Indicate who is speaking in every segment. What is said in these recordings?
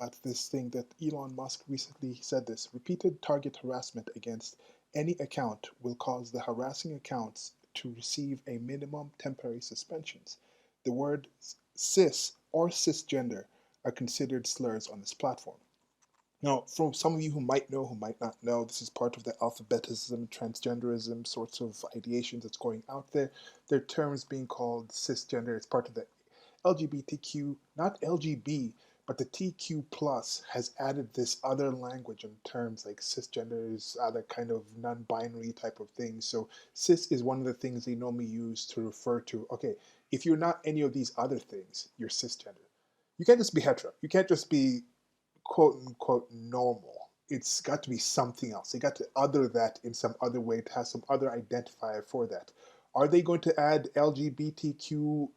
Speaker 1: About this thing that Elon Musk recently said this. Repeated target harassment against any account will cause the harassing accounts to receive a minimum temporary suspensions. The word cis or cisgender are considered slurs on this platform. Now, for some of you who might know, who might not know, this is part of the alphabetism, transgenderism sorts of ideations that's going out there. Their terms being called cisgender. It's part of the LGBTQ, not LGB, but the TQ plus has added this other language in terms like cisgenders, other kind of non-binary type of things. So cis is one of the things they normally use to refer to, okay, if you're not any of these other things, you're cisgender. You can't just be hetero. You can't just be quote unquote normal. It's got to be something else. They got to other that in some other way to have some other identifier for that. Are they going to add LGBTQIAC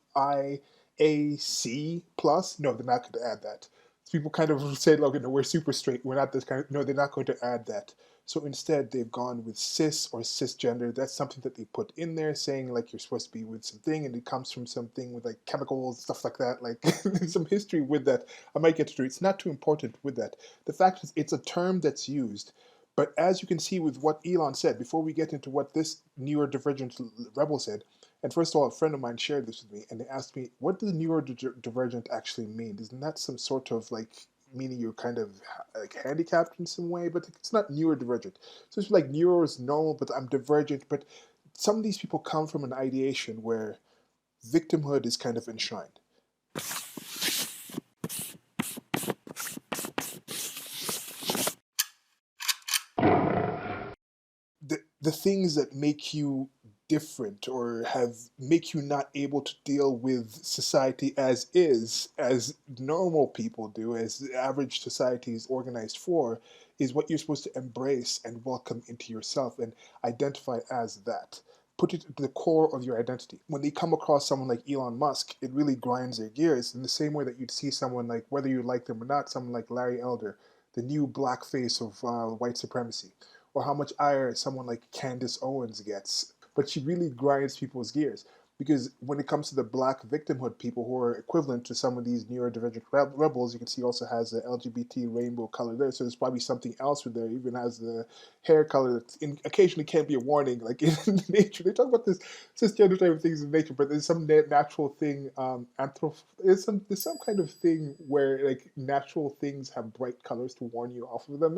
Speaker 1: plus? No, they're not going to add that. People kind of say, look, no, we're super straight. We're not this kind of. No, they're not going to add that. So instead, they've gone with cis or cisgender. That's something that they put in there, saying like you're supposed to be with something, and it comes from something with like chemicals, stuff like that. Like there's some history with that. I might get to it. It's not too important with that. The fact is, it's a term that's used. But as you can see with what Elon said, before we get into what this neurodivergent rebel said, and first of all, a friend of mine shared this with me, and they asked me, what does neurodivergent actually mean? Isn't that some sort of like meaning you're kind of like handicapped in some way? But it's not neurodivergent. So it's like neuro is normal, but I'm divergent. But some of these people come from an ideation where victimhood is kind of enshrined. The things that make you different or have make you not able to deal with society as is, as normal people do, as the average society is organized for, is what you're supposed to embrace and welcome into yourself and identify as that. Put it at the core of your identity. When they come across someone like Elon Musk, it really grinds their gears in the same way that you'd see someone like, whether you like them or not, someone like Larry Elder, the new black face of white supremacy, or how much ire someone like Candace Owens gets. But she really grinds people's gears because when it comes to the black victimhood people who are equivalent to some of these neurodivergent rebels, you can see also has the LGBT rainbow color there. So there's probably something else with there. It even has the hair color that occasionally can be a warning, like in nature. They talk about this cisgender type of things in nature, but there's some natural thing. There's some kind of thing where like natural things have bright colors to warn you off of them.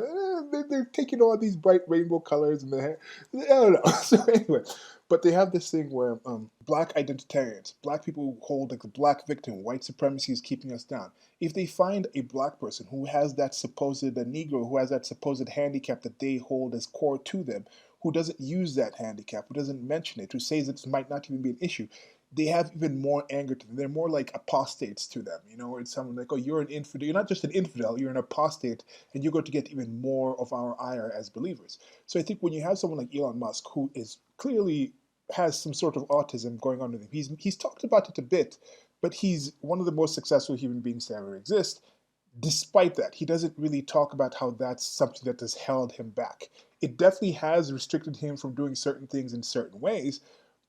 Speaker 1: They're taking all these bright rainbow colors and the hair. I don't know. So anyway, but they have this thing where black identitarians, black people who hold like the black victim, white supremacy is keeping us down. If they find a black person who has that supposed, a Negro who has that supposed handicap that they hold as core to them, who doesn't use that handicap, who doesn't mention it, who says it might not even be an issue, they have even more anger to them. They're more like apostates to them, you know, where it's someone like, oh, you're an infidel. You're not just an infidel, you're an apostate, and you're going to get even more of our ire as believers. So I think when you have someone like Elon Musk, who is clearly has some sort of autism going on with him, he's talked about it a bit, but he's one of the most successful human beings to ever exist. Despite that, he doesn't really talk about how that's something that has held him back. It definitely has restricted him from doing certain things in certain ways,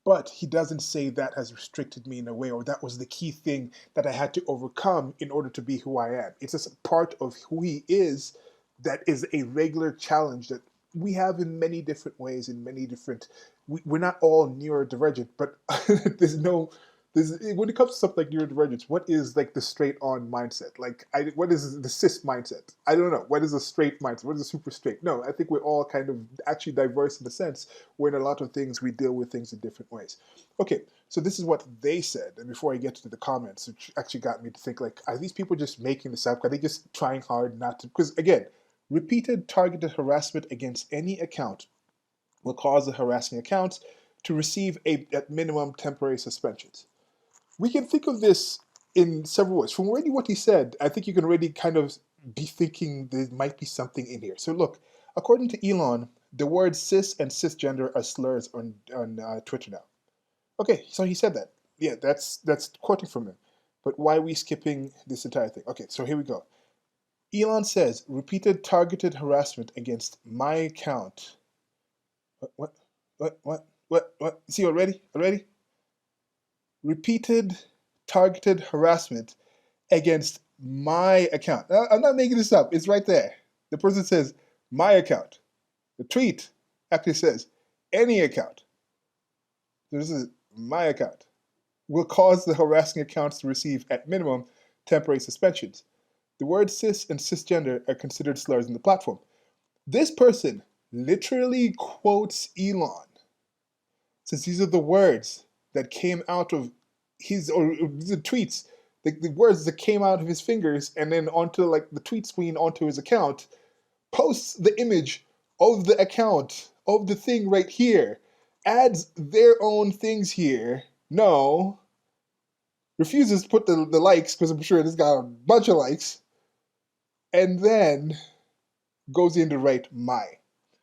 Speaker 1: but he doesn't say that has restricted me in a way, or that was the key thing that I had to overcome in order to be who I am. It's just a part of who he is that is a regular challenge that we have in many different ways, in many different. We're not all neurodivergent, but there's no when it comes to something like neurodivergence, what is like the straight on mindset? Like, what is the cis mindset? I don't know. What is a straight mindset? What is a super straight? No, I think we're all kind of actually diverse in the sense where in a lot of things we deal with things in different ways. Okay, so this is what they said, and before I get to the comments, which actually got me to think like, are these people just making this up? Are they just trying hard not to? Because again, repeated targeted harassment against any account will cause the harassing accounts to receive at minimum temporary suspensions. We can think of this in several ways. From already what he said, I think you can already kind of be thinking there might be something in here. So look, according to Elon, the words cis and cisgender are slurs on Twitter now. Okay, so he said that. Yeah, that's quoting from him. But why are we skipping this entire thing? Okay, so here we go. Elon says repeated targeted harassment against my account. What? See already? Already? Repeated targeted harassment against my account. I'm not making this up. It's right there. The person says, my account. The tweet actually says, any account. This is my account. Will cause the harassing accounts to receive, at minimum, temporary suspensions. The words cis and cisgender are considered slurs in the platform. This person literally quotes Elon, since these are the words that came out of his, or these are tweets, the words that came out of his fingers and then onto like the tweet screen onto his account, posts the image of the account, of the thing right here, adds their own things here. No. Refuses to put the likes, because I'm sure this got a bunch of likes, and then goes in to write my.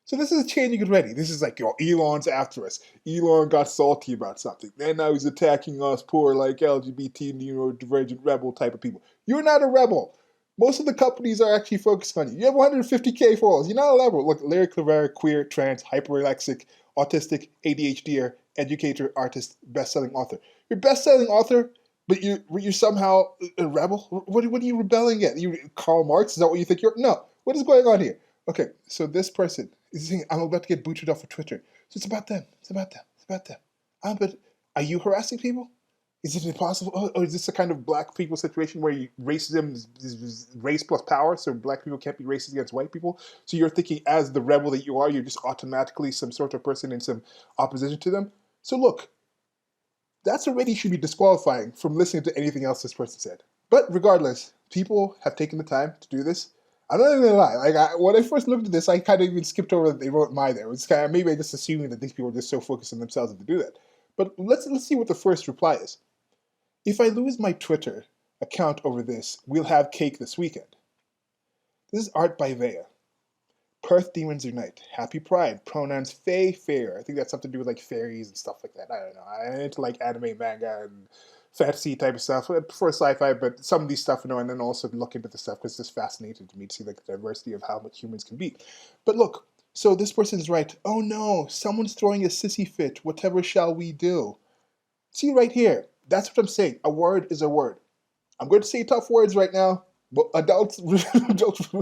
Speaker 1: So this is changing already. This is like, yo, Elon's after us. Elon got salty about something. Then now he's attacking us poor, like LGBT, neurodivergent rebel type of people. You're not a rebel. Most of the companies are actually focused on you. You have 150K followers. You're not a rebel. Look, Larry Clavera, queer, trans, hyperlexic, autistic, ADHDer, educator, artist, best-selling author. You're best-selling author, but you're somehow a rebel? What are you rebelling at? You Karl Marx? Is that what you think you're? No. What is going on here? Okay, so this person is saying, I'm about to get booted off of Twitter. So it's about them. It's about them. It's about them. But are you harassing people? Is it impossible? Or is this a kind of black people situation where racism is race plus power, so black people can't be racist against white people? So you're thinking, as the rebel that you are, you're just automatically some sort of person in some opposition to them? So look, that's already should be disqualifying from listening to anything else this person said. But regardless, people have taken the time to do this. I'm not even gonna lie. Like when I first looked at this, I kind of even skipped over that they wrote "my" there. It was kind of maybe I just assuming that these people were just so focused on themselves to do that. But let's see what the first reply is. If I lose my Twitter account over this, we'll have cake this weekend. This is art by Vea. Perth Demons Unite. Happy Pride. Pronouns fae, fair. I think that's something to do with like fairies and stuff like that. I don't know. I'm into like anime, manga, and fantasy type of stuff. I prefer sci-fi, but some of these stuff, and then also look into the stuff because it's just fascinating to me to see like the diversity of how much humans can be. But look, so this person's right. Oh no, someone's throwing a sissy fit. Whatever shall we do? See right here. That's what I'm saying. A word is a word. I'm going to say tough words right now. But adult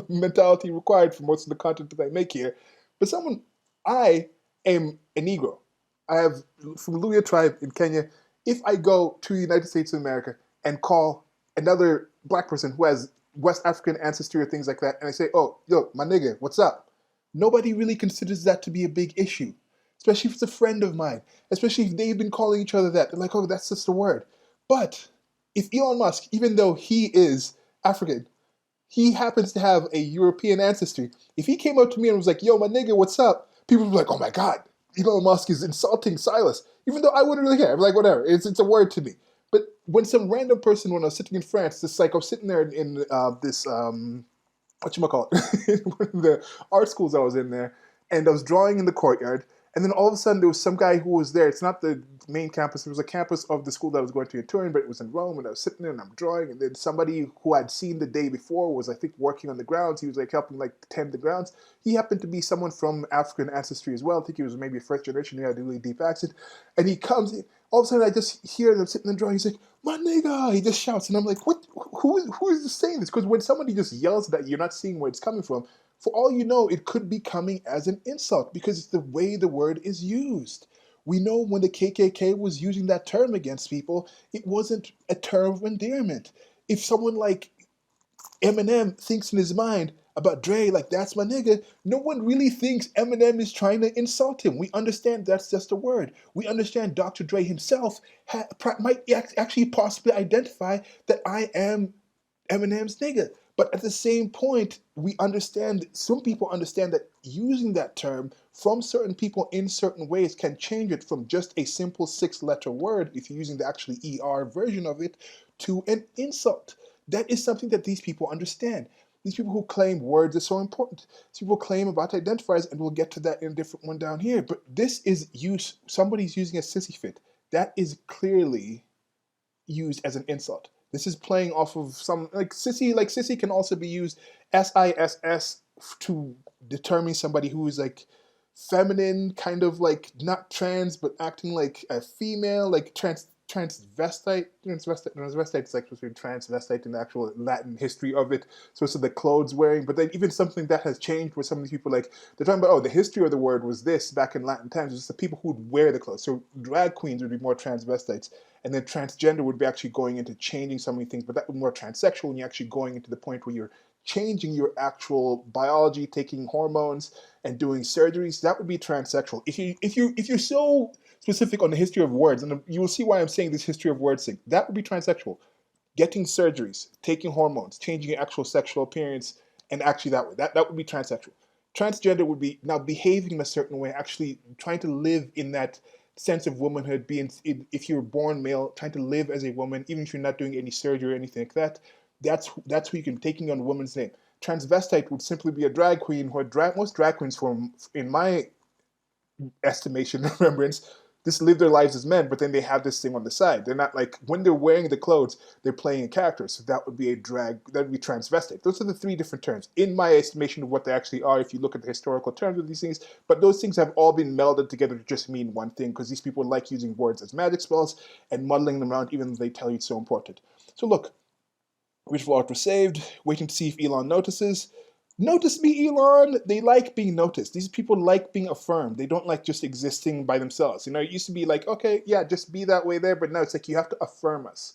Speaker 1: mentality required for most of the content that I make here. But I am a Negro. I have from Luya tribe in Kenya. If I go to the United States of America and call another black person who has West African ancestry or things like that, and I say, oh, yo, my nigga, what's up? Nobody really considers that to be a big issue, especially if it's a friend of mine, especially if they've been calling each other that. They're like, oh, that's just a word. But if Elon Musk, even though he is African, he happens to have a European ancestry. If he came up to me and was like, yo, my nigga, what's up? People would be like, oh my God, Elon Musk is insulting Silas. Even though I wouldn't really care. I'm like, whatever, it's a word to me. But when some random person, when I was sitting in France, this like I was sitting there in this, whatchamacallit, in one of the art schools I was in there, and I was drawing in the courtyard, and then all of a sudden there was some guy who was there. It's not the main campus. It was a campus of the school that I was going to in Turin, but it was in Rome, and I was sitting there and I'm drawing, and then somebody who I'd seen the day before was, I think, working on the grounds. He was like helping like tend the grounds. He happened to be someone from African ancestry as well. I think he was maybe a first generation. He had a really deep accent. And he comes in, all of a sudden I just hear them sitting there drawing. He's like, my nigga, he just shouts. And I'm like, what? Who is saying this? Because when somebody just yells that, you're not seeing where it's coming from. For all you know, it could be coming as an insult because it's the way the word is used. We know when the KKK was using that term against people, it wasn't a term of endearment. If someone like Eminem thinks in his mind about Dre, like, that's my nigga, no one really thinks Eminem is trying to insult him. We understand that's just a word. We understand Dr. Dre himself might actually possibly identify that I am Eminem's nigga. But at the same point, we understand, some people understand that using that term from certain people in certain ways can change it from just a simple 6-letter word, if you're using the actually ER version of it, to an insult. That is something that these people understand. These people who claim words are so important. These people claim about identifiers, and we'll get to that in a different one down here. But this is somebody's using a sissy fit. That is clearly used as an insult. This is playing off of some, like sissy can also be used SISS to determine somebody who is like feminine, kind of like not trans, but acting like a female, like transvestite is like supposed to be transvestite in the actual Latin history of it. So it's the clothes wearing, but then even something that has changed where some of these people like they're talking about, oh, the history of the word was this back in Latin times. It's the people who would wear the clothes. So drag queens would be more transvestites, and then transgender would be actually going into changing so many things, but that would be more transsexual, and you're actually going into the point where you're changing your actual biology, taking hormones and doing surgeries. That would be transsexual. If you're so specific on the history of words, and you will see why I'm saying this history of words thing. That would be transsexual. Getting surgeries, taking hormones, changing your actual sexual appearance, and actually that way. That would be transsexual. Transgender would be now behaving in a certain way, actually trying to live in that sense of womanhood, being if you're born male, trying to live as a woman, even if you're not doing any surgery or anything like that. That's who you can taking on a woman's name. Transvestite would simply be a drag queen, who most drag queens from in my estimation, remembrance, just live their lives as men, but then they have this thing on the side. They're not like, when they're wearing the clothes, they're playing a character. So that would be a drag, that would be transvestite. Those are the three different terms, in my estimation of what they actually are, if you look at the historical terms of these things. But those things have all been melded together to just mean one thing, because these people like using words as magic spells and muddling them around, even though they tell you it's so important. So look, Ritual Art was saved, waiting to see if Elon notices. Notice me, Elon! They like being noticed. These people like being affirmed. They don't like just existing by themselves. You know, it used to be like, okay, yeah, just be that way there, but now it's like you have to affirm us.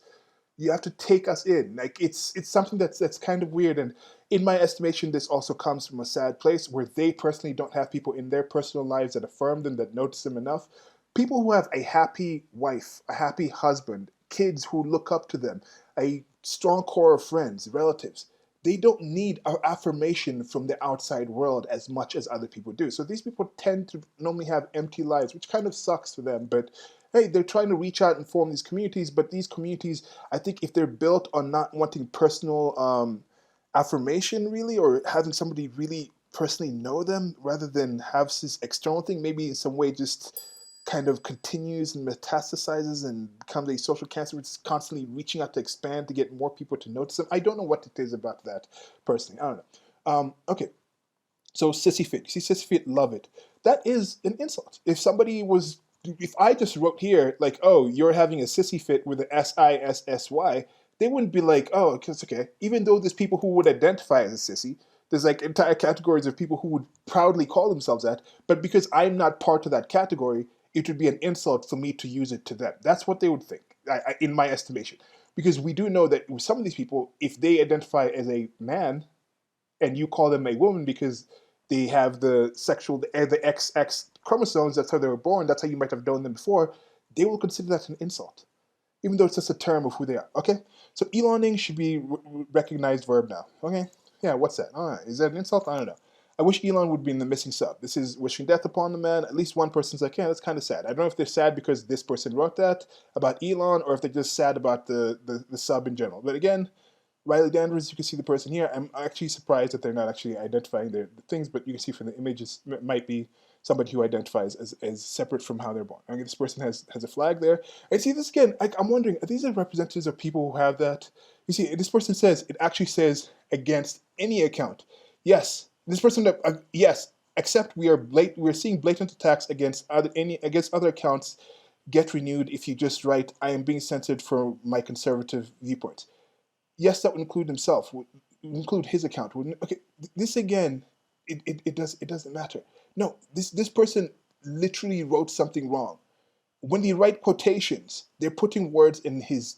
Speaker 1: You have to take us in. Like it's something that's kind of weird. And in my estimation, this also comes from a sad place where they personally don't have people in their personal lives that affirm them, that notice them enough. People who have a happy wife, a happy husband, kids who look up to them, a strong core of friends, relatives, they don't need affirmation from the outside world as much as other people do. So these people tend to normally have empty lives, which kind of sucks for them. But hey, they're trying to reach out and form these communities. But these communities, I think if they're built on not wanting personal affirmation really, or having somebody really personally know them rather than have this external thing, maybe in some way just kind of continues and metastasizes and becomes a social cancer, which is constantly reaching out to expand to get more people to notice them. I don't know what it is about that personally. I don't know. Okay, so sissy fit. You see, sissy fit, love it. That is an insult. If I just wrote here like, oh, you're having a sissy fit with an SISSY, they wouldn't be like, oh, it's okay. Even though there's people who would identify as a sissy, there's like entire categories of people who would proudly call themselves that, but because I'm not part of that category, it would be an insult for me to use it to them. That's what they would think, in my estimation. Because we do know that with some of these people, if they identify as a man and you call them a woman because they have the XX chromosomes, that's how they were born, that's how you might have known them before, they will consider that an insult, even though it's just a term of who they are. Okay? So Eloning should be recognized verb now. Okay? Yeah, what's that? All right. Is that an insult? I don't know. I wish Elon would be in the missing sub. This is wishing death upon the man. At least one person's like, yeah, that's kind of sad. I don't know if they're sad because this person wrote that about Elon, or if they're just sad about the sub in general. But again, Riley Danvers, you can see the person here. I'm actually surprised that they're not actually identifying the things, but you can see from the images, it might be somebody who identifies as separate from how they're born. I mean, this person has a flag there. And see this again, I'm wondering, are these representatives of people who have that? You see, this person says, it actually says against any account. Yes, this person, yes, except we're seeing blatant attacks against other accounts get renewed if you just write, I am being censored for my conservative viewpoints. Yes, that would include himself, would include his account. Wouldn't it? Okay, this again, it doesn't matter. No, this person literally wrote something wrong. When they write quotations, they're putting words in his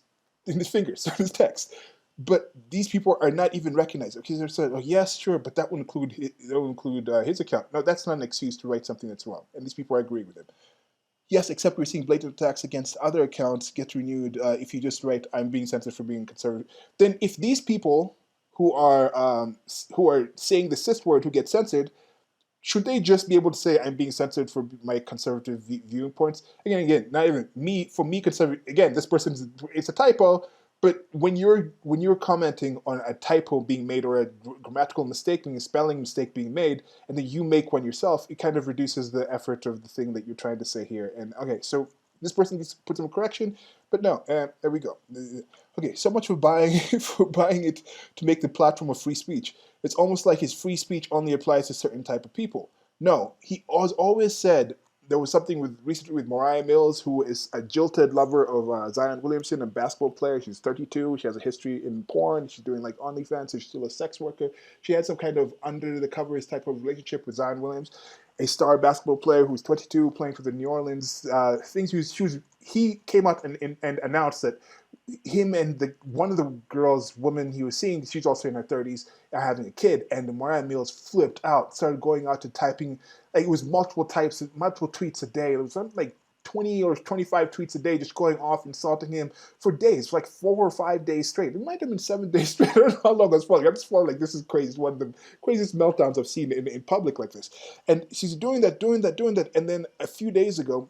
Speaker 1: fingers, in his text. But these people are not even recognized. Okay, they're saying, oh yes, sure, but that will include his account. No, that's not an excuse to write something that's wrong. And these people are agreeing with him. Yes, except we're seeing blatant attacks against other accounts get renewed if you just write, I'm being censored for being conservative. Then if these people who are saying the cis word who get censored, should they just be able to say, I'm being censored for my conservative viewpoints? Again, not even me, for me, conservative, again, this person's, it's a typo, but when you're commenting on a typo being made or a grammatical mistake, a spelling mistake being made, and then you make one yourself, it kind of reduces the effort of the thing that you're trying to say here. And okay, so this person needs to put some correction, but no, there we go. Okay, so much for buying it to make the platform of free speech. It's almost like his free speech only applies to certain type of people. No, he has always said there was something recently with Mariah Mills, who is a jilted lover of Zion Williamson, a basketball player. She's 32. She has a history in porn. She's doing like OnlyFans, so she's still a sex worker. She had some kind of under the covers type of relationship with Zion Williams, a star basketball player who's 22, playing for the New Orleans things. He came out and announced that him and one of the woman he was seeing, she's also in her 30s, are having a kid, and the Mariah Mills flipped out, started going out to typing, like it was multiple tweets a day. It was something like 20 or 25 tweets a day, just going off insulting him for days, for like 4 or 5 days straight. It might have been 7 days straight. I don't know how long I was following. I'm just following like this is crazy. It's one of the craziest meltdowns I've seen in public like this. And she's doing that, and then a few days ago,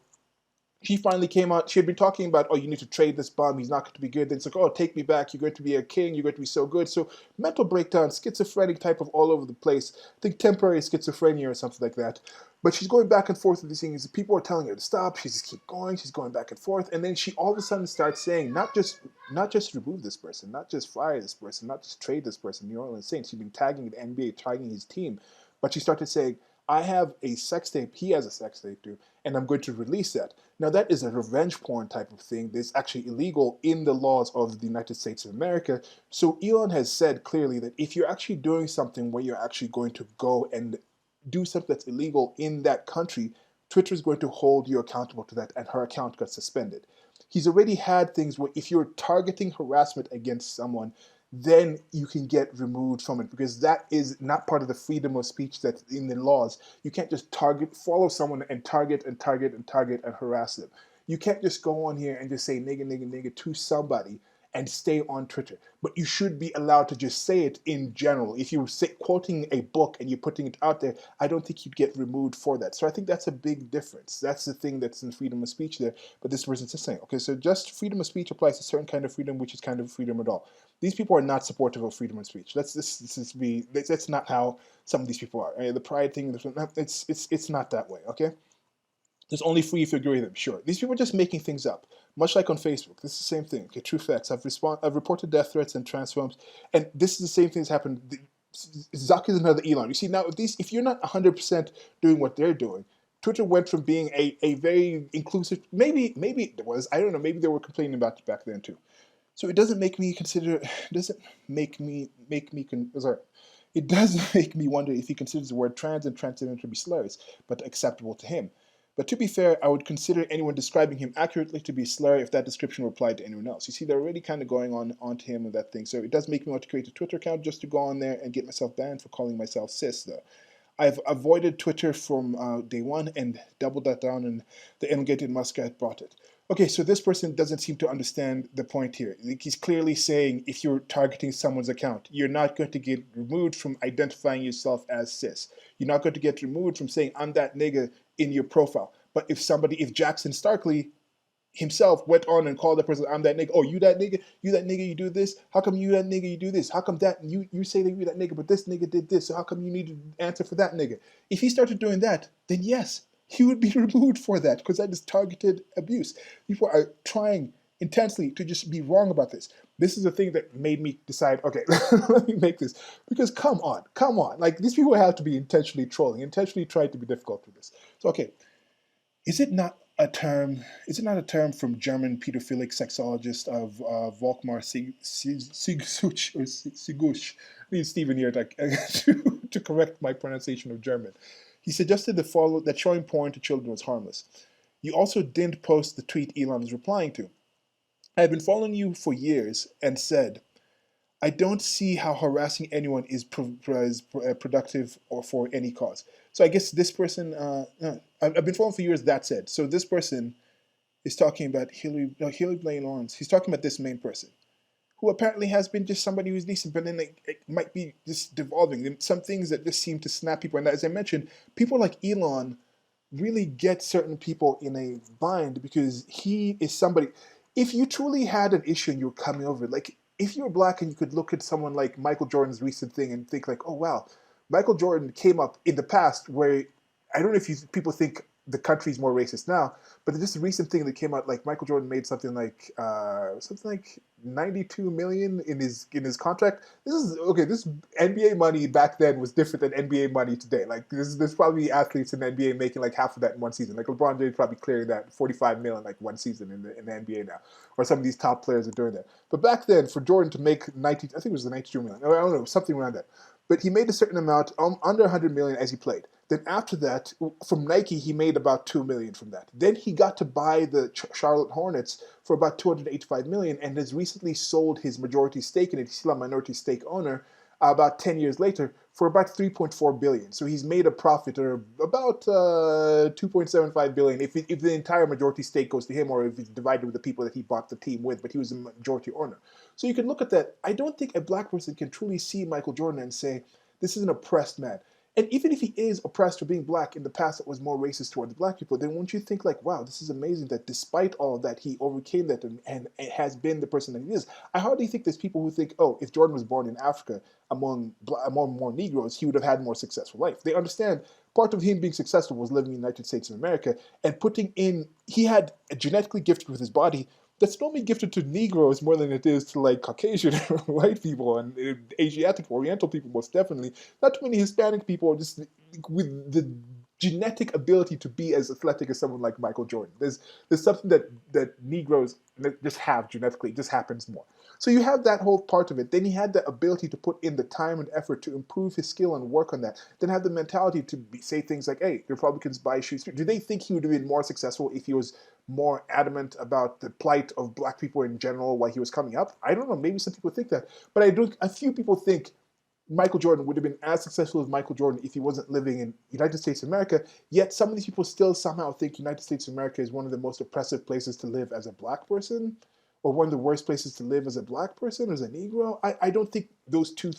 Speaker 1: she finally came out. She had been talking about, oh, you need to trade this bum. He's not going to be good. Then it's like, oh, take me back. You're going to be a king. You're going to be so good. So mental breakdown, schizophrenic type of all over the place. I think temporary schizophrenia or something like that. But she's going back and forth with these things. People are telling her to stop. She just keep going. She's going back and forth. And then she all of a sudden starts saying, not just remove this person, not just fire this person, not just trade this person. New Orleans Saints. She's been tagging the NBA, tagging his team. But she started saying, I have a sex tape. He has a sex tape too, and I'm going to release that. Now that is a revenge porn type of thing that's actually illegal in the laws of the United States of America. So Elon has said clearly that if you're actually doing something where you're actually going to go and do something that's illegal in that country, Twitter is going to hold you accountable to that, and her account got suspended. He's already had things where if you're targeting harassment against someone, then you can get removed from it, because that is not part of the freedom of speech that's in the laws. You can't just follow someone and target and harass them. You can't just go on here and just say nigga, nigga, nigga to somebody and stay on Twitter. But you should be allowed to just say it in general. If you're quoting a book and you're putting it out there, I don't think you'd get removed for that. So I think that's a big difference. That's the thing that's in freedom of speech there. But this person's just saying, okay, so just freedom of speech applies to certain kind of freedom, which is kind of freedom at all. These people are not supportive of freedom of speech. That's not how some of these people are. The pride thing, it's not that way, okay? It's only free if you agree with them, sure. These people are just making things up. Much like on Facebook, this is the same thing. Okay, true facts. I've reported death threats and transforms, and this is the same thing that's happened. Zuck is another Elon. You see, now if you're not 100% doing what they're doing, Twitter went from being a very inclusive, maybe it was, I don't know, maybe they were complaining about it back then too. So it doesn't make me consider, it does make me wonder if he considers the word trans and transgender to be slurs, but acceptable to him. But to be fair, I would consider anyone describing him accurately to be a slur if that description were applied to anyone else. You see, they're already kind of going onto him and that thing. So it does make me want to create a Twitter account just to go on there and get myself banned for calling myself cis, though. I've avoided Twitter from day one and doubled that down, and the elongated muscat brought it. Okay, so this person doesn't seem to understand the point here. He's clearly saying if you're targeting someone's account, you're not going to get removed from identifying yourself as cis. You're not going to get removed from saying, I'm that nigga in your profile. But if Jackson Starkley himself went on and called the person, I'm that nigga, oh, you that nigga, you do this, how come you that nigga, you do this, how come that, you say that you that nigga, but this nigga did this, so how come you need to answer for that nigga? If he started doing that, then yes, he would be removed for that, because that is targeted abuse. People are trying intensely to just be wrong about this. This is the thing that made me decide, okay, let me make this, because come on, like these people have to be intentionally trolling, intentionally trying to be difficult with this. So okay, is it not a term from German pedophilic sexologist of Volkmar Sigusch? I need Stephen here to correct my pronunciation of German. He suggested that showing porn to children was harmless. You also didn't post the tweet Elon is replying to. I have been following you for years and said, I don't see how harassing anyone is productive or for any cause. So I guess this person, I've been following for years, that said. So this person is talking about Hillary Blaine Lawrence. He's talking about this main person, who apparently has been just somebody who's decent, but then it might be just devolving. And some things that just seem to snap people. And as I mentioned, people like Elon really get certain people in a bind, because he is somebody, if you truly had an issue and you were coming over, like if you're black and you could look at someone like Michael Jordan's recent thing and think like, oh wow, Michael Jordan came up in the past where, I don't know if people think the country's more racist now. But this recent thing that came out, like Michael Jordan made something like 92 million in his contract. This is okay. This NBA money back then was different than NBA money today. Like there's probably athletes in the NBA making like half of that in one season. Like LeBron James probably clearing that 45 million like one season in the NBA now, or some of these top players are doing that. But back then, for Jordan to make 90, I think it was the 92 million. I don't know, something around that. But he made a certain amount, under 100 million as he played. Then after that, from Nike, he made about 2 million from that. Then he got to buy the Charlotte Hornets for about 285 million, and has recently sold his majority stake in it. He's still a minority stake owner. About 10 years later, for about 3.4 billion. So he's made a profit of about 2.75 billion if the entire majority stake goes to him, or if it's divided with the people that he bought the team with. But he was a majority owner. So you can look at that. I don't think a black person can truly see Michael Jordan and say, this is an oppressed man. And even if he is oppressed for being black in the past that was more racist towards black people, then won't you think like, wow, this is amazing that despite all that, he overcame that and has been the person that he is. I hardly think there's people who think, oh, if Jordan was born in Africa among more Negroes, he would have had a more successful life. They understand part of him being successful was living in the United States of America and he had a genetically gifted with his body that's normally gifted to Negroes more than it is to like Caucasian white people and Asiatic, Oriental people, most definitely. Not too many Hispanic people are just with the genetic ability to be as athletic as someone like Michael Jordan. There's something that Negroes just have genetically. It just happens more. So you have that whole part of it. Then he had the ability to put in the time and effort to improve his skill and work on that. Then have the mentality to say things like, hey, Republicans buy shoes. Do they think he would have been more successful if he was more adamant about the plight of black people in general while he was coming up? I don't know. Maybe some people think that. But a few people think Michael Jordan would have been as successful as Michael Jordan if he wasn't living in United States of America. Yet some of these people still somehow think United States of America is one of the most oppressive places to live as a black person, or one of the worst places to live as a black person, as a Negro. I don't think those two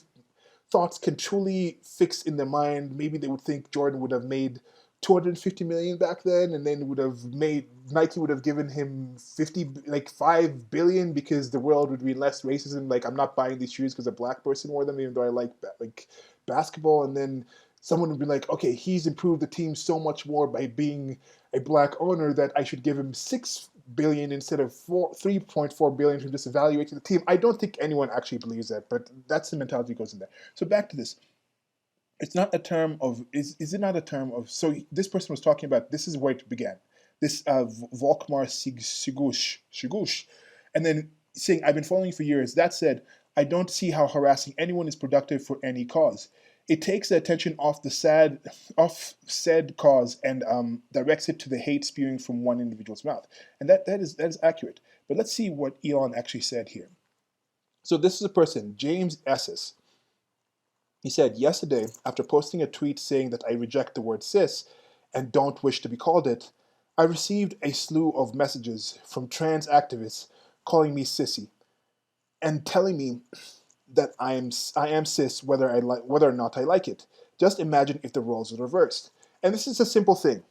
Speaker 1: thoughts can truly fix in their mind. Maybe they would think Jordan would have made 250 million back then, and then Nike would have given him 5 billion because the world would be less racism. Like, I'm not buying these shoes because a black person wore them, even though I like basketball. And then someone would be like, okay, he's improved the team so much more by being a black owner that I should give him 6 billion instead of 3.4 billion from just evaluating the team. I don't think anyone actually believes that, but that's the mentality that goes in there. So back to this. It's not a term of, is it not a term of, so this person was talking about, this is where it began. This Volkmar Sigush. And then saying, I've been following you for years. That said, I don't see how harassing anyone is productive for any cause. It takes the attention off said cause and directs it to the hate spewing from one individual's mouth. And that is accurate. But let's see what Elon actually said here. So this is a person, James Esses. He said, yesterday, after posting a tweet saying that I reject the word cis and don't wish to be called it, I received a slew of messages from trans activists calling me sissy and telling me that I am cis whether or not I like it. Just imagine if the roles were reversed. And this is a simple thing.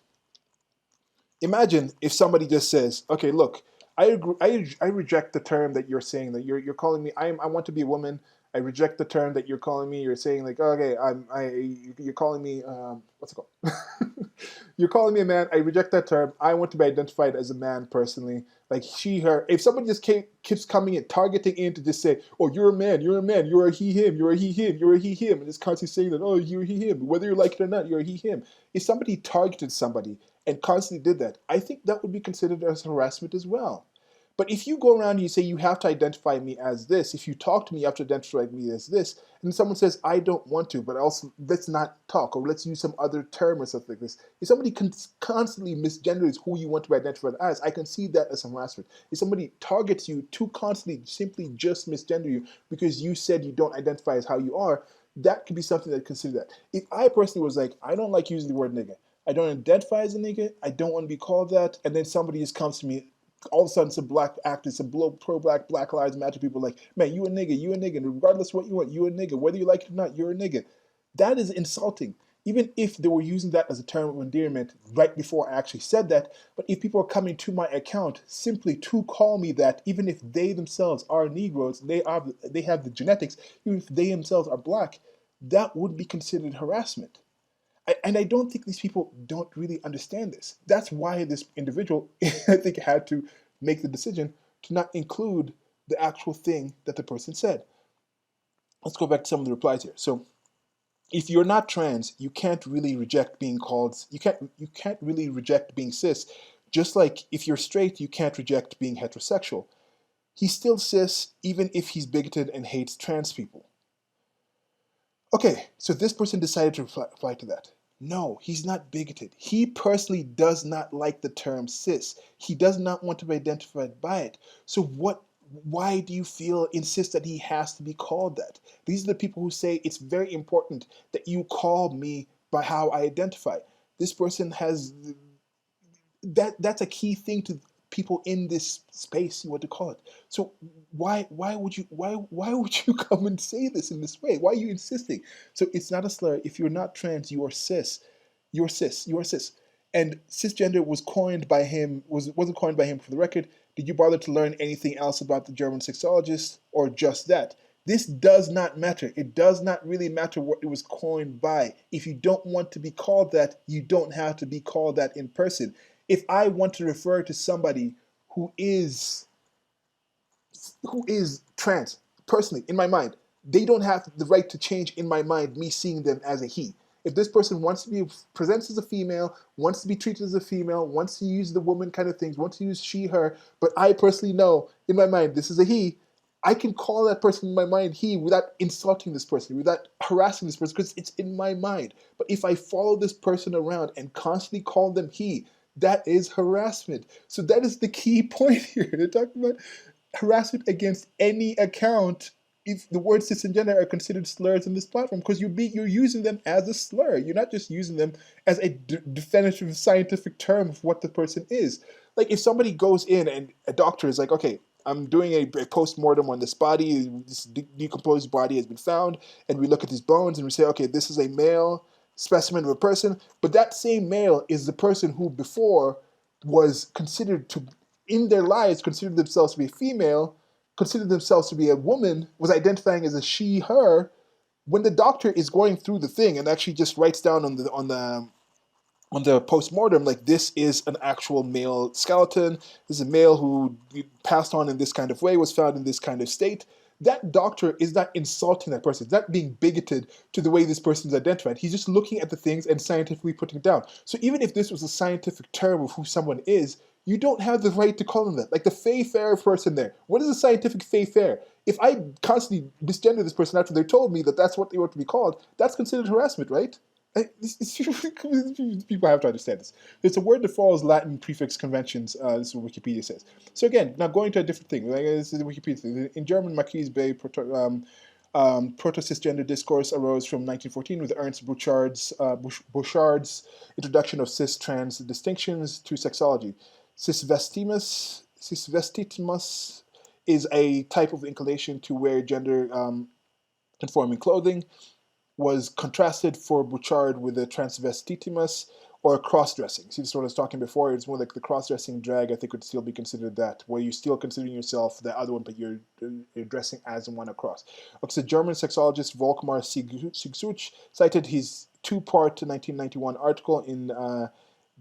Speaker 1: Imagine if somebody just says, okay, look, I agree, I reject the term that you're saying, that you're calling me, I want to be a woman. I reject the term that you're calling me. You're saying like, okay, you're calling me, what's it called? You're calling me a man. I reject that term. I want to be identified as a man personally. Like she, her. If somebody just keeps coming and targeting in to just say, oh, you're a man, you're a he, him, you're a he, him, you're a he, him, and just constantly saying that, oh, you're a he, him, whether you like it or not, you're a he, him. If somebody targeted somebody and constantly did that, I think that would be considered as harassment as well. But if you go around and you say you have to identify me as this, if you talk to me, you have to identify me as this, and someone says, I don't want to, but also let's not talk, or let's use some other term or something like this. If somebody constantly misgenders who you want to be identified as, I can see that as harassment. If somebody targets you to constantly simply just misgender you because you said you don't identify as how you are, that could be something that consider that. If I personally was like, I don't like using the word nigga, I don't identify as a nigga, I don't want to be called that, and then somebody just comes to me, all of a sudden some black actors, some pro-black, Black Lives Matter people like, man, you a nigga, and regardless of what you want, you a nigga, whether you like it or not, you're a nigga. That is insulting. Even if they were using that as a term of endearment right before I actually said that, but if people are coming to my account simply to call me that, even if they themselves are Negroes, they have the genetics, even if they themselves are black, that would be considered harassment. And I don't think these people don't really understand this. That's why this individual, I think, had to make the decision to not include the actual thing that the person said. Let's go back to some of the replies here. So if you're not trans, you can't really reject being called, you can't really reject being cis. Just like if you're straight, you can't reject being heterosexual. He's still cis even if he's bigoted and hates trans people. Okay, so this person decided to reply to that. No, he's not bigoted. He personally does not like the term cis. He does not want to be identified by it. So why do you insist that he has to be called that? These are the people who say it's very important that you call me by how I identify. This person has that's a key thing to people in this space, you want to call it. So why would you come and say this in this way? Why are you insisting? So it's not a slur. If you're not trans, you are cis. You're cis. You are cis. And cisgender wasn't coined by him, for the record. Did you bother to learn anything else about the German sexologist, or just that? This does not matter. It does not really matter what it was coined by. If you don't want to be called that, you don't have to be called that in person. If I want to refer to somebody who is trans, personally, in my mind, they don't have the right to change in my mind me seeing them as a he. If this person wants to be presents as a female, wants to be treated as a female, wants to use the woman kind of things, wants to use she, her, but I personally know in my mind this is a he, I can call that person in my mind he without insulting this person, without harassing this person, because it's in my mind. But if I follow this person around and constantly call them he, that is harassment. So that is the key point here. They're talking about harassment against any account if the words cis and gender are considered slurs in this platform, because you're using them as a slur. You're not just using them as a definitive scientific term of what the person is. Like if somebody goes in and a doctor is like, okay, I'm doing a post-mortem on this body, this decomposed body has been found, and we look at these bones and we say, okay, this is a male specimen of a person, but that same male is the person who before was considered to, in their lives, considered themselves to be a female, considered themselves to be a woman, was identifying as a she, her. When the doctor is going through the thing and actually just writes down on the post-mortem, like, this is an actual male skeleton, this is a male who passed on in this kind of way, was found in this kind of state, that doctor is not insulting that person. It's not being bigoted to the way this person is identified. He's just looking at the things and scientifically putting it down. So even if this was a scientific term of who someone is, you don't have the right to call them that. Like the Fay-Fair person there. What is a scientific Fay-Fair? If I constantly misgender this person after they told me that that's what they want to be called, that's considered harassment, right? People have to understand this. It's a word that follows Latin prefix conventions. This is what Wikipedia says. So again, now going to a different thing. Like this is the Wikipedia thing. In German, Marquise Bay proto-cisgender discourse arose from 1914 with Ernst Burchard's introduction of cis-trans distinctions to sexology. Cisvestimus is a type of inclination to wear gender-conforming clothing, was contrasted for Bouchard with a transvestitimus or cross-dressing. See, this is what I was talking before. It's more like the cross-dressing drag, I think, would still be considered that, where you're still considering yourself the other one, but you're dressing as one across. Okay, so German sexologist Volkmar Sigsuch cited his two-part 1991 article in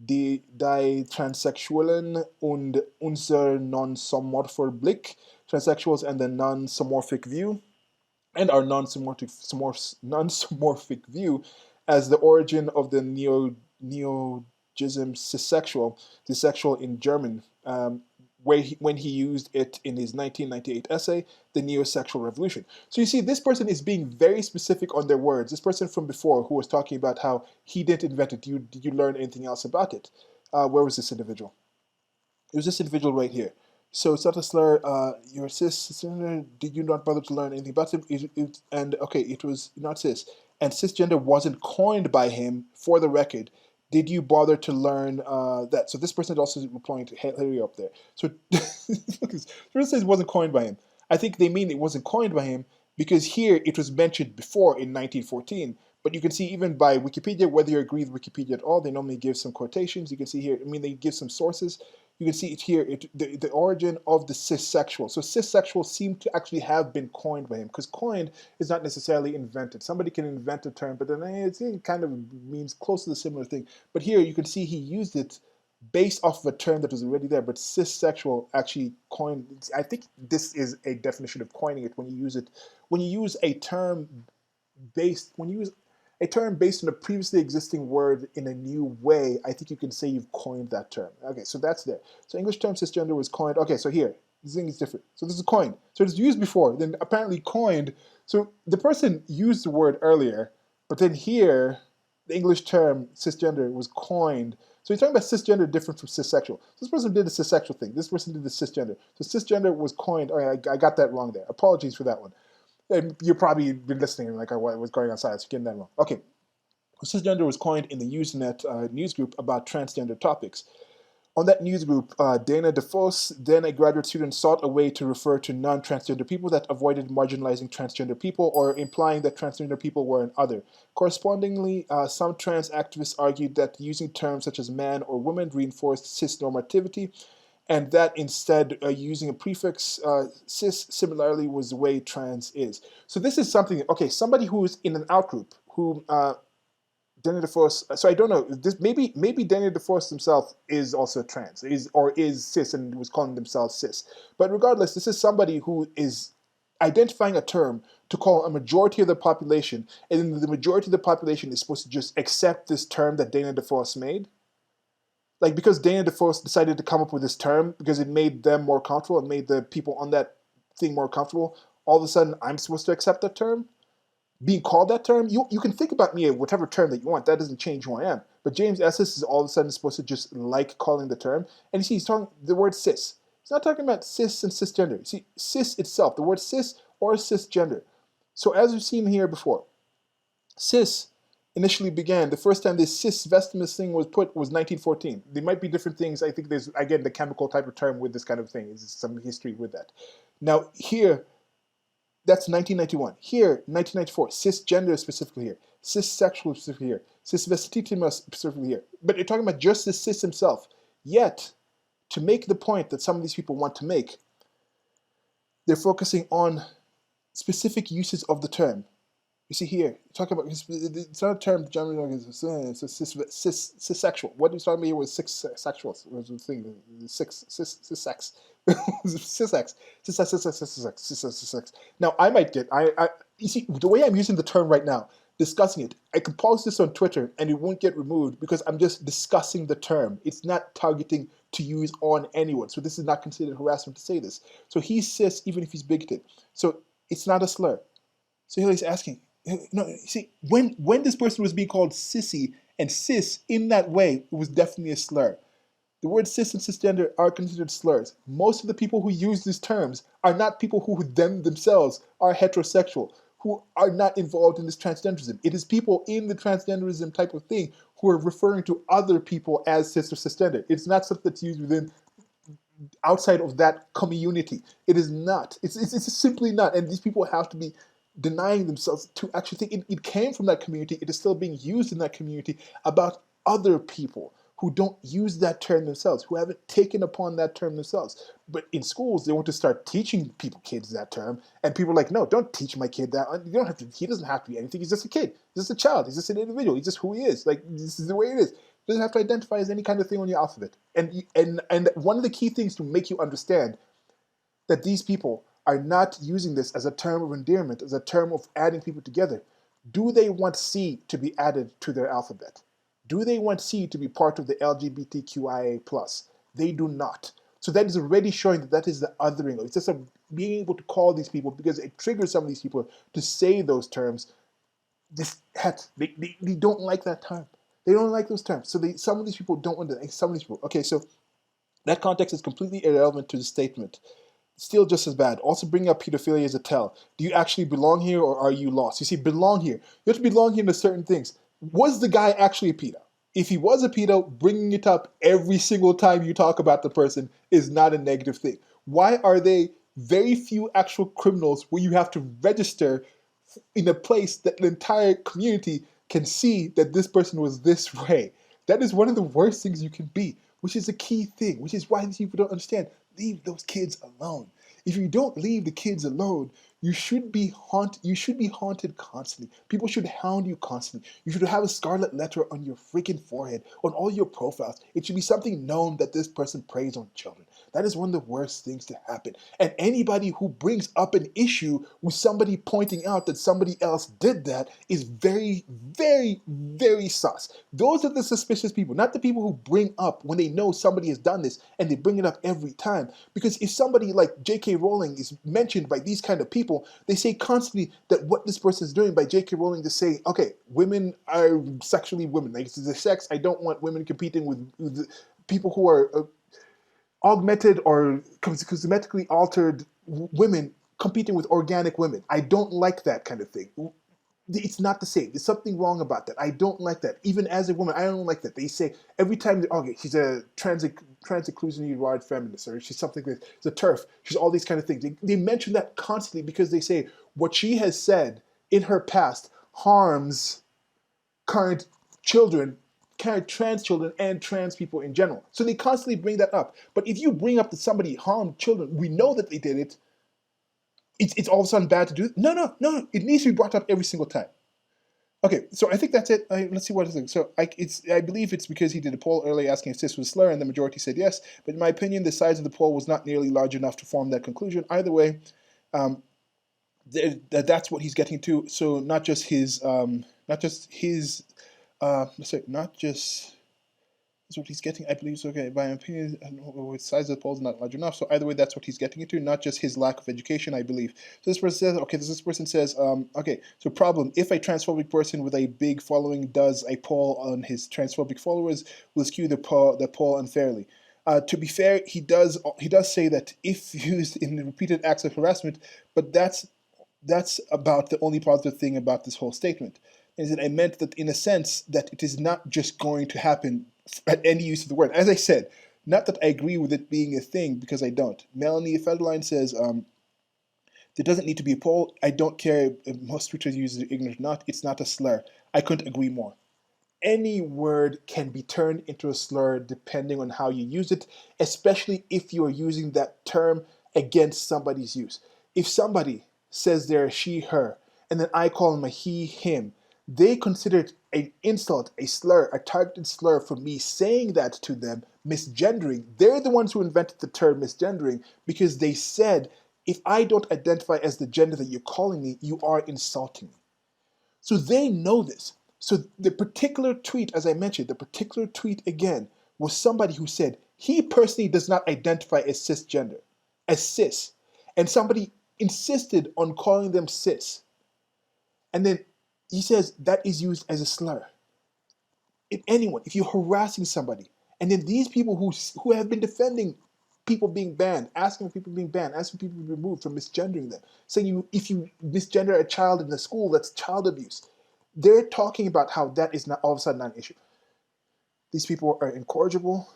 Speaker 1: Die Transsexuellen und unser non-somorpher Blick, Transsexuals and the Non-Somorphic View, and our non-somorphic view as the origin of the neologism cissexual in German, when he used it in his 1998 essay, The Neosexual Revolution. So you see, this person is being very specific on their words. This person from before who was talking about how he didn't invent it. Did you learn anything else about it? Where was this individual? It was this individual right here. So it's not a slur. You're cis. Did you not bother to learn anything about him? And okay, it was not cis. And cisgender wasn't coined by him, for the record. Did you bother to learn that? So this person is also replying to Hillary up there. So this person says it wasn't coined by him. I think they mean it wasn't coined by him because here it was mentioned before in 1914. But you can see even by Wikipedia, whether you agree with Wikipedia at all, they normally give some quotations. You can see here, I mean, they give some sources. You can see it here, the origin of the cissexual. So cissexual seemed to actually have been coined by him, because coined is not necessarily invented. Somebody can invent a term, but then it kind of means close to the similar thing. But here you can see he used it based off of a term that was already there, but cissexual actually coined. I think this is a definition of coining it when you use it. When you use a term when you use a term based on a previously existing word in a new way, I think you can say you've coined that term. Okay, so that's there. So English term cisgender was coined. Okay, so here, this thing is different. So this is coined. So it's used before, then apparently coined. So the person used the word earlier, but then here, the English term cisgender was coined. So you're talking about cisgender different from cissexual. So this person did the cissexual thing. This person did the cisgender. So cisgender was coined. Oh, yeah, I got that wrong there. Apologies for that one. And you've probably been listening and like, oh, what was going on science? You're getting that wrong. Okay. Cisgender was coined in the Usenet news group about transgender topics. On that news group, Dana DeFos, then a graduate student, sought a way to refer to non-transgender people that avoided marginalizing transgender people or implying that transgender people were an other. Correspondingly, some trans activists argued that using terms such as man or woman reinforced cis-normativity, and that instead using a prefix cis similarly was the way trans is. So this is something, okay, somebody who is in an outgroup, who Daniel DeForest, so I don't know, this maybe Daniel DeForest himself is also trans, is cis and was calling themselves cis. But regardless, this is somebody who is identifying a term to call a majority of the population, and then the majority of the population is supposed to just accept this term that Dana DeForest made. Like, because Dana DeForest decided to come up with this term because it made them more comfortable and made the people on that thing more comfortable, all of a sudden I'm supposed to accept that term? Being called that term? You can think about me whatever term that you want. That doesn't change who I am. But James Esses is all of a sudden supposed to just like calling the term. And you see, he's talking the word cis. He's not talking about cis and cisgender. You see, cis itself, the word cis or cisgender. So as we've seen here before, cis initially began, the first time this cis vestimus thing was put was 1914. There might be different things. I think there's, again, the chemical type of term with this kind of thing. There's some history with that. Now here, that's 1991. Here, 1994, cisgender specifically here, cissexual specifically here, cisvestitima specifically here. But you're talking about just the cis himself. Yet, to make the point that some of these people want to make, they're focusing on specific uses of the term. You see here, talk about, it's not a term, generally, it's cissexual. What he's talking about here was cissexual, was the thing, cissex. Cissex. Now, I might get, you see, the way I'm using the term right now, discussing it, I could post this on Twitter and it won't get removed because I'm just discussing the term. It's not targeting to use on anyone. So this is not considered harassment to say this. So he's cis even if he's bigoted. So it's not a slur. So here he's asking, no, see, when this person was being called sissy and cis in that way, it was definitely a slur. The words cis and cisgender are considered slurs. Most of the people who use these terms are not people who themselves are heterosexual, who are not involved in this transgenderism. It is people in the transgenderism type of thing who are referring to other people as cis or cisgender. It's not something that's used within, outside of that community. It is not. It's simply not. And these people have to be denying themselves to actually think it came from that community. It is still being used in that community about other people who don't use that term themselves, who haven't taken upon that term themselves. But in schools, they want to start teaching kids that term, and people are like, no, don't teach my kid that. You don't have to. He doesn't have to be anything. He's just a kid. He's just a child. He's just an individual. He's just who he is. Like, this is the way it is. He doesn't have to identify as any kind of thing on your alphabet. And one of the key things to make you understand that these people are not using this as a term of endearment, as a term of adding people together. Do they want C to be added to their alphabet? Do they want C to be part of the LGBTQIA+? They do not. So that is already showing that that is the othering. It's just being able to call these people, because it triggers some of these people to say those terms. They don't like that term. They don't like those terms. So some of these people don't want to, some of these people. Okay, so that context is completely irrelevant to the statement. Still just as bad. Also bringing up pedophilia as a tell. Do you actually belong here or are you lost? You see, belong here. You have to belong here to certain things. Was the guy actually a pedo? If he was a pedo, bringing it up every single time you talk about the person is not a negative thing. Why are they very few actual criminals where you have to register in a place that the entire community can see that this person was this way? That is one of the worst things you can be. which is the key thing, which is why these people don't understand. Leave those kids alone. If you don't leave the kids alone, you should be haunted constantly. People should hound you constantly. You should have a scarlet letter on your freaking forehead, on all your profiles. It should be something known that this person preys on children. That is one of the worst things to happen. And anybody who brings up an issue with somebody pointing out that somebody else did that is very, very, very sus. Those are the suspicious people, not the people who bring up when they know somebody has done this and they bring it up every time. Because if somebody like J.K. Rowling is mentioned by these kind of people, they say constantly that what this person is doing by J.K. Rowling to say, okay, women are sexually women. Like, it's the sex. I don't want women competing with people who are augmented or cosmetically altered women competing with organic women. I don't like that kind of thing. It's not the same. There's something wrong about that. I don't like that. Even as a woman, I don't like that. They say every time, okay, she's a trans-inclusionary rod feminist, or she's something with the turf. She's all these kind of things. They mention that constantly because they say what she has said in her past harms current children, current trans children, and trans people in general. So they constantly bring that up. But if you bring up that somebody harmed children, we know that they did it. It's all of a sudden bad to do. No. It needs to be brought up every single time. Okay, so I think that's it. Let's see what it is. So I believe it's because he did a poll earlier asking if cis was a slur, and the majority said yes. But in my opinion, the size of the poll was not nearly large enough to form that conclusion. Either way, that's what he's getting to. So not just his, that's what he's getting, I believe. So, okay, by my opinion, the size of the poll is not large enough. So either way, that's what he's getting into, not just his lack of education, I believe. So this person says, okay, this person says, okay, so problem, if a transphobic person with a big following does a poll on his transphobic followers, will skew the poll unfairly. To be fair, he does say that if used in repeated acts of harassment, but that's about the only positive thing about this whole statement. Is that I meant that in a sense that it is not just going to happen at any use of the word. As I said, not that I agree with it being a thing, because I don't. Melanie Federline says, there doesn't need to be a poll. I don't care if most Twitter users are ignorant or not. It's not a slur. I couldn't agree more. Any word can be turned into a slur depending on how you use it, especially if you are using that term against somebody's use. If somebody says they're a she, her, and then I call them a he, him, they consider it an insult, a slur, a targeted slur for me saying that to them, misgendering. They're the ones who invented the term misgendering because they said, if I don't identify as the gender that you're calling me, you are insulting me. So they know this. So the particular tweet, as I mentioned, the particular tweet again was somebody who said he personally does not identify as cisgender, as cis. And somebody insisted on calling them cis. And then he says that is used as a slur. If anyone, if you're harassing somebody, and then these people who have been defending people being banned, asking for people being banned, asking people to be removed from misgendering them, saying if you misgender a child in the school, that's child abuse. They're talking about how that is not all of a sudden not an issue. These people are incorrigible.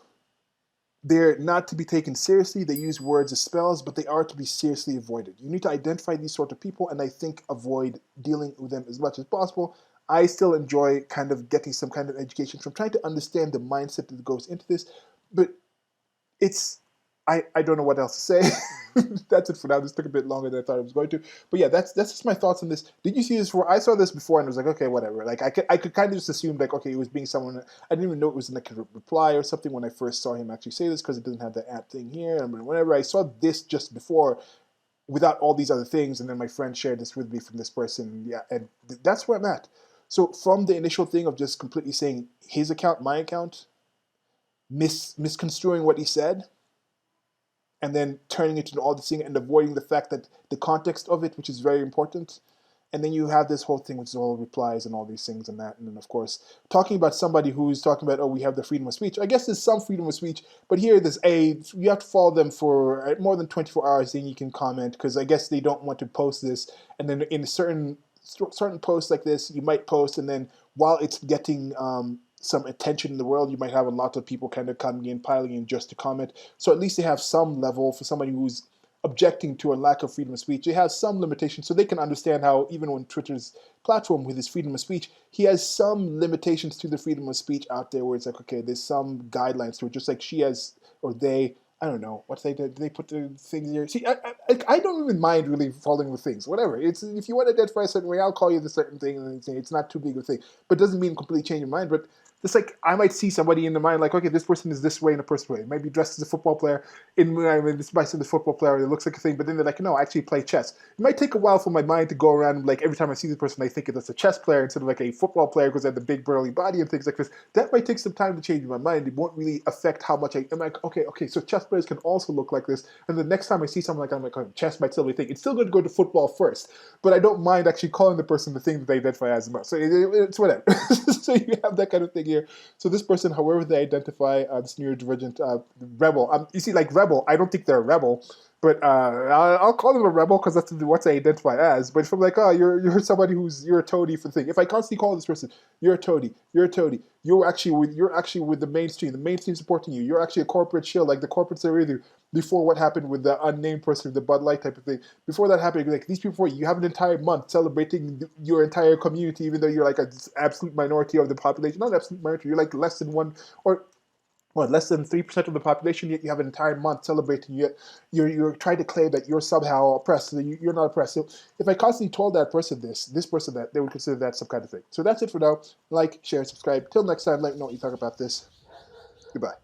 Speaker 1: They're not to be taken seriously. They use words as spells, but they are to be seriously avoided. You need to identify these sort of people, and I think avoid dealing with them as much as possible. I still enjoy kind of getting some kind of education from trying to understand the mindset that goes into this, but I don't know what else to say. That's it for now. This took a bit longer than I thought it was going to. But yeah, that's just my thoughts on this. Did you see this before? I saw this before and I was like, okay, whatever. Like I could kind of just assume like, okay, it was being someone. I didn't even know it was like a reply or something when I first saw him actually say this because it doesn't have the app thing here. And whenever I saw this just before, without all these other things, and then my friend shared this with me from this person. Yeah, and that's where I'm at. So from the initial thing of just completely saying his account, my account, misconstruing what he said, and then turning it into all this thing and avoiding the fact that the context of it, which is very important. And then you have this whole thing, which is all replies and all these things and that. And then, of course, talking about somebody who's talking about, oh, we have the freedom of speech. I guess there's some freedom of speech, but here you have to follow them for more than 24 hours, then you can comment, because I guess they don't want to post this. And then in certain posts like this, you might post, and then while it's getting some attention in the world, you might have a lot of people kind of coming in, piling in just to comment. So at least they have some level for somebody who's objecting to a lack of freedom of speech. It has some limitations, so they can understand how even when Twitter's platform with his freedom of speech, he has some limitations to the freedom of speech out there where it's like, okay, there's some guidelines to it, just like she has, or they, I don't know what they did. They put the things here. See, I don't even mind really following the things. Whatever. It's if you want to identify a certain way, I'll call you the certain thing, and it's not too big of a thing. But it doesn't mean completely change your mind. But just like I might see somebody in the mind, like, okay, this person is this way in a person way. It might be dressed as a football player. This might be the football player. It looks like a thing, but then they're like, no, I actually play chess. It might take a while for my mind to go around. And like every time I see this person, I think it's a chess player instead of like a football player because they have the big burly body and things like this. That might take some time to change my mind. It won't really affect how much I'm like, okay, so chess players can also look like this. And the next time I see something like, I'm like, oh, chess might still be a thing. It's still going to go to football first, but I don't mind actually calling the person the thing that they identify as most. So it's whatever. So you have that kind of thing here. So this person, however they identify, this neurodivergent rebel. You see, like rebel, I don't think they're a rebel. But I'll call them a rebel because that's what they identify as. But if I'm like, oh, you're somebody you're a toady for the thing. If I constantly call this person, you're a toady, you're actually with the mainstream supporting you. You're actually a corporate shill, like the corporates are with you. Before what happened with the unnamed person, the Bud Light type of thing. Before that happened, like these people, you have an entire month celebrating your entire community, even though you're like an absolute minority of the population. Not an absolute minority, you're like less than one or less than 3% of the population, yet you have an entire month celebrating. Yet you're trying to claim that you're somehow oppressed. So you're not oppressed. So if I constantly told that person this person that, they would consider that some kind of thing. So that's it for now. Like, share, subscribe. Till next time, let me know what you talk about this. Goodbye.